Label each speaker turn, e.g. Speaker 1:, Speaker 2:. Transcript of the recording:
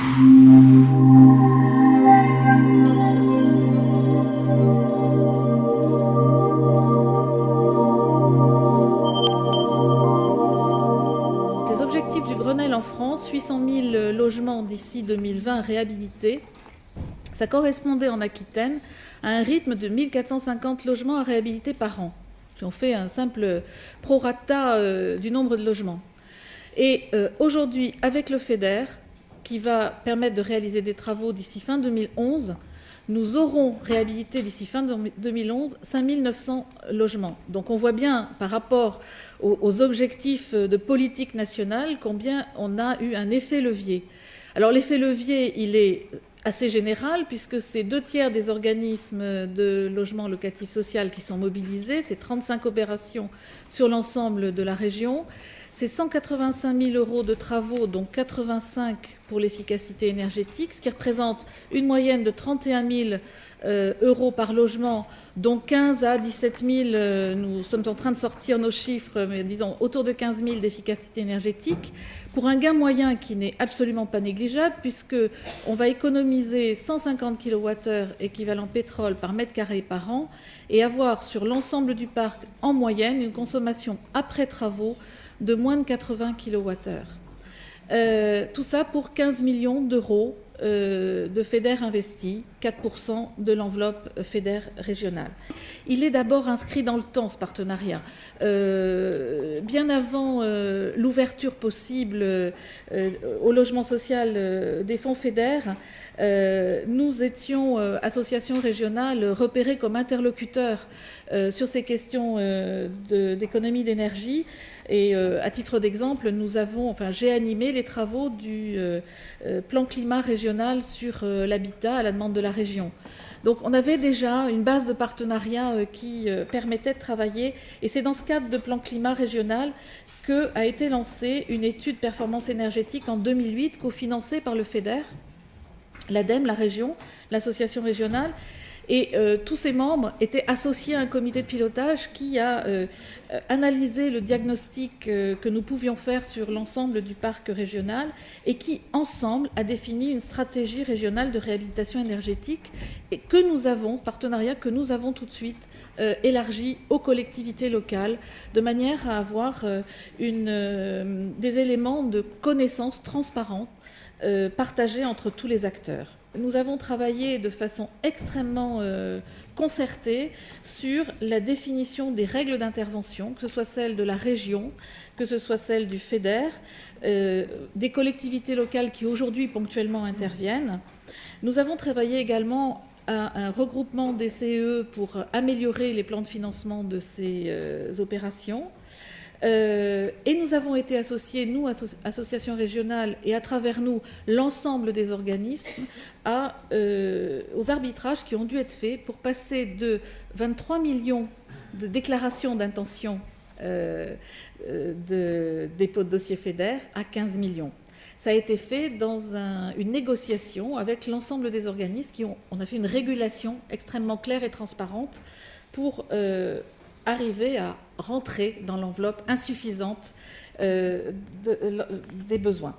Speaker 1: Les objectifs du Grenelle en France, 800 000 logements d'ici 2020 réhabilités. Ça correspondait en Aquitaine à un rythme de 1450 logements à réhabiliter par an. Si on fait un simple prorata du nombre de logements. Et aujourd'hui, avec le FEDER, qui va permettre de réaliser des travaux d'ici fin 2011, nous aurons réhabilité d'ici fin 2011 5900 logements. Donc on voit bien par rapport aux objectifs de politique nationale combien on a eu un effet levier. Alors l'effet levier, il est assez général puisque c'est 2/3 des organismes de logement locatif social qui sont mobilisés, c'est 35 opérations sur l'ensemble de la région. C'est 185 000 euros de travaux, dont 85 pour l'efficacité énergétique, ce qui représente une moyenne de 31 000 euros par logement, dont 15 à 17 000, nous sommes en train de sortir nos chiffres, mais disons autour de 15 000 d'efficacité énergétique, pour un gain moyen qui n'est absolument pas négligeable, puisqu'on va économiser 150 kWh équivalent pétrole par mètre carré par an, et avoir sur l'ensemble du parc, en moyenne, une consommation après travaux de moins de 80 kWh. Tout ça pour 15 millions d'euros de FEDER investis, 4% de l'enveloppe FEDER régionale. Il est d'abord inscrit dans le temps, ce partenariat. Bien avant l'ouverture possible au logement social des fonds FEDER, nous étions, association régionale, repérés comme interlocuteurs sur ces questions d'économie d'énergie. Et à titre d'exemple, j'ai animé les travaux du plan climat régional sur l'habitat à la demande de la région. Donc on avait déjà une base de partenariat qui permettait de travailler. Et c'est dans ce cadre de plan climat régional qu'a été lancée une étude performance énergétique en 2008, cofinancée par le FEDER, l'ADEME, la région, l'association régionale. Et tous ces membres étaient associés à un comité de pilotage qui a analysé le diagnostic que nous pouvions faire sur l'ensemble du parc régional et qui, ensemble, a défini une stratégie régionale de réhabilitation énergétique et partenariat que nous avons tout de suite élargi aux collectivités locales de manière à avoir des éléments de connaissance transparente partagés entre tous les acteurs. Nous avons travaillé de façon extrêmement concertée sur la définition des règles d'intervention, que ce soit celle de la région, que ce soit celle du FEDER, des collectivités locales qui aujourd'hui ponctuellement interviennent. Nous avons travaillé également à un regroupement des CEE pour améliorer les plans de financement de ces opérations. Et nous avons été associés, nous, association régionale, et à travers nous, l'ensemble des organismes, aux arbitrages qui ont dû être faits pour passer de 23 millions de déclarations d'intention de dépôt de dossier FEDER à 15 millions. Ça a été fait dans une négociation avec l'ensemble des organismes on a fait une régulation extrêmement claire et transparente pour arriver à rentrer dans l'enveloppe insuffisante des besoins.